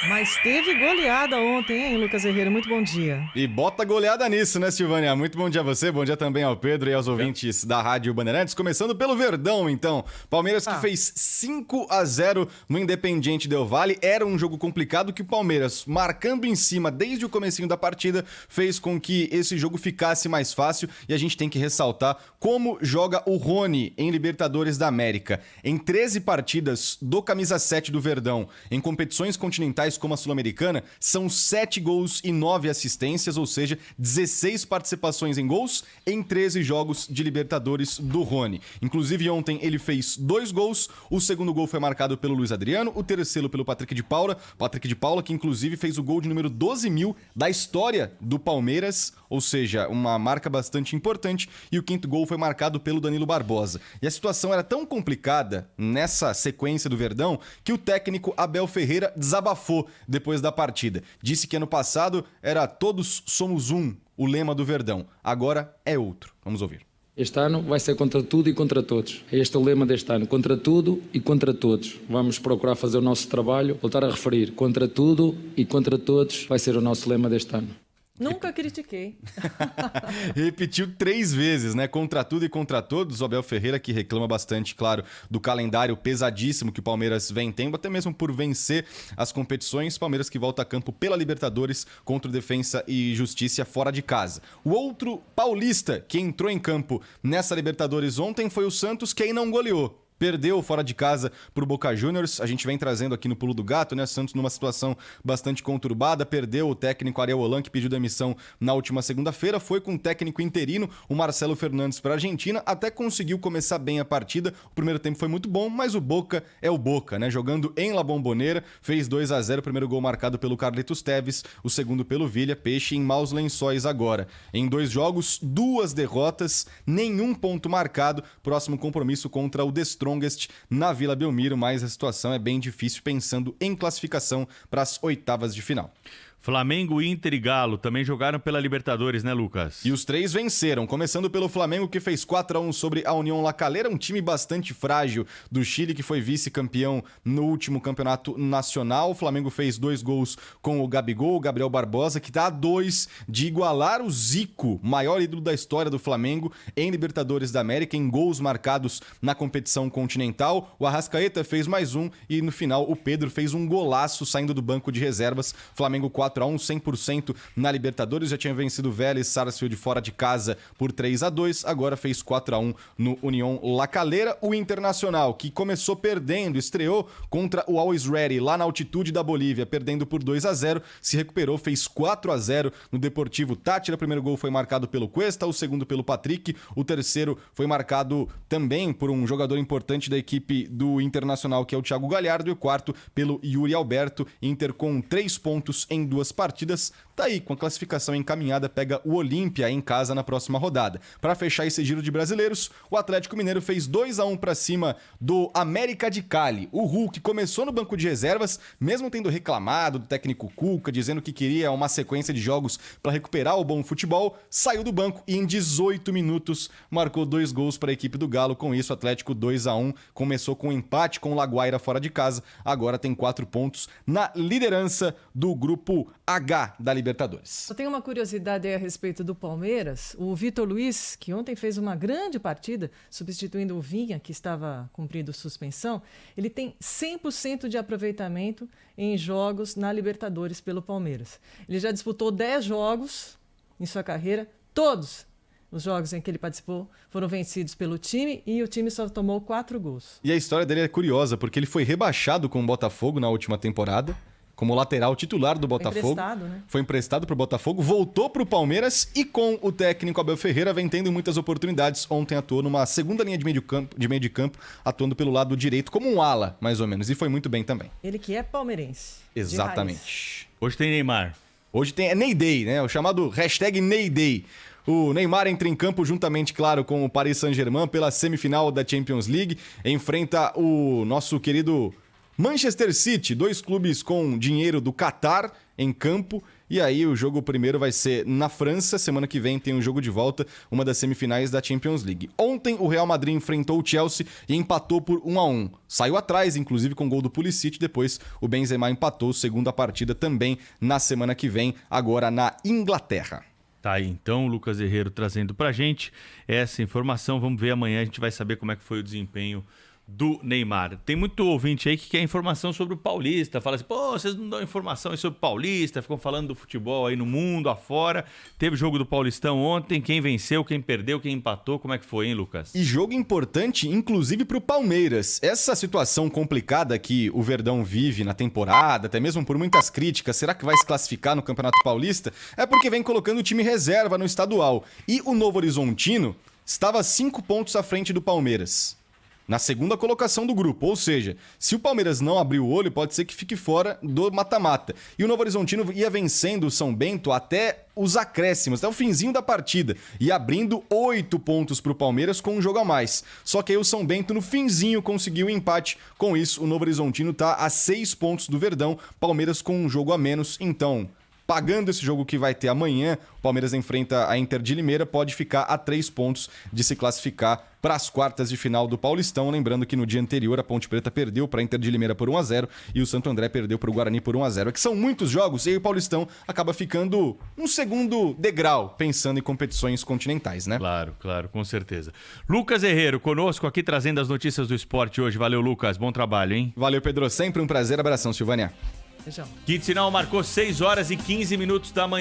Mas teve goleada ontem, hein, Lucas Herrera? Muito bom dia. E bota goleada nisso, né, Silvânia? Muito bom dia a você, bom dia também ao Pedro e aos ouvintes da Rádio Bandeirantes. Começando pelo Verdão, então. Palmeiras que fez 5-0 no Independiente Del Valle. Era um jogo complicado que o Palmeiras, marcando em cima desde o comecinho da partida, fez com que esse jogo ficasse mais fácil. E a gente tem que ressaltar como joga o Rony em Libertadores da América. Em 13 partidas do camisa 7 do Verdão, em competições continentais como a Sul-Americana, são 7 gols e 9 assistências, ou seja, 16 participações em gols em 13 jogos de Libertadores do Rony. Inclusive ontem ele fez 2 gols, o segundo gol foi marcado pelo Luiz Adriano, o terceiro pelo Patrick de Paula, que inclusive fez o gol de número 12.000 da história do Palmeiras, ou seja, uma marca bastante importante, e o quinto gol foi marcado pelo Danilo Barbosa. E a situação era tão complicada nessa sequência do Verdão que o técnico Abel Ferreira desabafou depois da partida. Disse que ano passado era "todos somos um", o lema do Verdão. Agora é outro. Vamos ouvir. Este ano vai ser contra tudo e contra todos. Este é o lema deste ano, contra tudo e contra todos. Vamos procurar fazer o nosso trabalho, voltar a referir, contra tudo e contra todos vai ser o nosso lema deste ano. Nunca critiquei. Repetiu 3 vezes, né? Contra tudo e contra todos. O Abel Ferreira, que reclama bastante, claro, do calendário pesadíssimo que o Palmeiras vem tendo, até mesmo por vencer as competições. Palmeiras que volta a campo pela Libertadores contra o Defensa e Justiça fora de casa. O outro paulista que entrou em campo nessa Libertadores ontem foi o Santos, que aí não goleou. Perdeu fora de casa pro Boca Juniors. A gente vem trazendo aqui no Pulo do Gato, né? Santos numa situação bastante conturbada. Perdeu o técnico Ariel Holan, que pediu demissão na última segunda-feira. Foi com o técnico interino, o Marcelo Fernandes, para a Argentina. Até conseguiu começar bem a partida. O primeiro tempo foi muito bom, mas o Boca é o Boca, né? Jogando em La Bombonera. Fez 2-0. O primeiro gol marcado pelo Carlitos Teves. O segundo pelo Villa. Peixe em maus lençóis agora. Em 2 jogos, 2 derrotas. Nenhum ponto marcado. Próximo compromisso contra o The Strongest na Vila Belmiro, mas a situação é bem difícil pensando em classificação para as oitavas de final. Flamengo, Inter e Galo também jogaram pela Libertadores, né, Lucas? E os 3 venceram, começando pelo Flamengo, que fez 4-1 sobre a União La Calera, um time bastante frágil do Chile, que foi vice-campeão no último campeonato nacional. O Flamengo fez 2 gols com o Gabigol, o Gabriel Barbosa, que está a 2 de igualar o Zico, maior ídolo da história do Flamengo, em Libertadores da América, em gols marcados na competição continental. O Arrascaeta fez mais um e no final o Pedro fez um golaço saindo do banco de reservas. Flamengo 4-1, 100% na Libertadores, já tinha vencido o Vélez Sarsfield fora de casa por 3-2, agora fez 4-1 no União La Calera. O Internacional, que começou perdendo, estreou contra o Always Ready lá na altitude da Bolívia, perdendo por 2-0, se recuperou, fez 4-0 no Deportivo Táchira. O primeiro gol foi marcado pelo Cuesta, o segundo pelo Patrick, o terceiro foi marcado também por um jogador importante da equipe do Internacional, que é o Thiago Galhardo, e o quarto pelo Yuri Alberto. Inter com 3 pontos em 2 partidas, tá aí com a classificação encaminhada, pega o Olímpia em casa na próxima rodada. Para fechar esse giro de brasileiros, o Atlético Mineiro fez 2-1 para cima do América de Cali. O Hulk começou no banco de reservas, mesmo tendo reclamado do técnico Cuca, dizendo que queria uma sequência de jogos para recuperar o bom futebol, saiu do banco e em 18 minutos marcou 2 gols para a equipe do Galo. Com isso, o Atlético 2-1, começou com um empate com o Laguaira fora de casa, agora tem 4 pontos na liderança do grupo H da Libertadores. Eu tenho uma curiosidade aí a respeito do Palmeiras. O Vitor Luiz, que ontem fez uma grande partida, substituindo o Vinha, que estava cumprindo suspensão, ele tem 100% de aproveitamento em jogos na Libertadores pelo Palmeiras. Ele já disputou 10 jogos em sua carreira, todos os jogos em que ele participou foram vencidos pelo time e o time só tomou 4 gols. E a história dele é curiosa, porque ele foi rebaixado com o Botafogo na última temporada, como lateral titular do Botafogo. Foi emprestado para o Botafogo, voltou para o Palmeiras e com o técnico Abel Ferreira vem tendo muitas oportunidades. Ontem atuou numa segunda linha de meio de campo, atuando pelo lado direito como um ala, mais ou menos, e foi muito bem também. Ele que é palmeirense. Exatamente. Hoje tem Neymar. Hoje tem Ney Day, né? O chamado Ney Day. O Neymar entra em campo juntamente, claro, com o Paris Saint-Germain pela semifinal da Champions League. Enfrenta o nosso querido Manchester City, 2 clubes com dinheiro do Qatar em campo. E aí o jogo primeiro vai ser na França. Semana que vem tem um jogo de volta, uma das semifinais da Champions League. Ontem o Real Madrid enfrentou o Chelsea e empatou por 1-1. Saiu atrás, inclusive com gol do Pulisic. Depois o Benzema empatou, segunda partida também na semana que vem, agora na Inglaterra. Tá aí então o Lucas Herrero trazendo pra gente essa informação. Vamos ver amanhã, a gente vai saber como é que foi o desempenho do Neymar. Tem muito ouvinte aí que quer informação sobre o Paulista. Fala assim, pô, vocês não dão informação aí sobre o Paulista, ficam falando do futebol aí no mundo, afora. Teve jogo do Paulistão ontem, quem venceu, quem perdeu, quem empatou, como é que foi, hein, Lucas? E jogo importante, inclusive pro Palmeiras. Essa situação complicada que o Verdão vive na temporada, até mesmo por muitas críticas, será que vai se classificar no Campeonato Paulista? É porque vem colocando o time reserva no estadual. E o Novo Horizontino estava 5 pontos à frente do Palmeiras, na segunda colocação do grupo. Ou seja, se o Palmeiras não abrir o olho, pode ser que fique fora do mata-mata. E o Novo Horizontino ia vencendo o São Bento até os acréscimos, até o finzinho da partida, e abrindo 8 pontos para o Palmeiras com um jogo a mais. Só que aí o São Bento no finzinho conseguiu o empate. Com isso, o Novo Horizontino está a 6 pontos do Verdão, Palmeiras com um jogo a menos. Então, pagando esse jogo que vai ter amanhã, o Palmeiras enfrenta a Inter de Limeira, pode ficar a 3 pontos de se classificar para as quartas de final do Paulistão. Lembrando que no dia anterior a Ponte Preta perdeu para a Inter de Limeira por 1-0 e o Santo André perdeu para o Guarani por 1-0. É que são muitos jogos e aí o Paulistão acaba ficando um segundo degrau, pensando em competições continentais, né? Claro, claro, com certeza. Lucas Herrero conosco aqui trazendo as notícias do esporte hoje. Valeu, Lucas, bom trabalho, hein? Valeu, Pedro, sempre um prazer. Abração, Silvânia. Beijão. Quinto sinal marcou 6 horas e 15 minutos da manhã.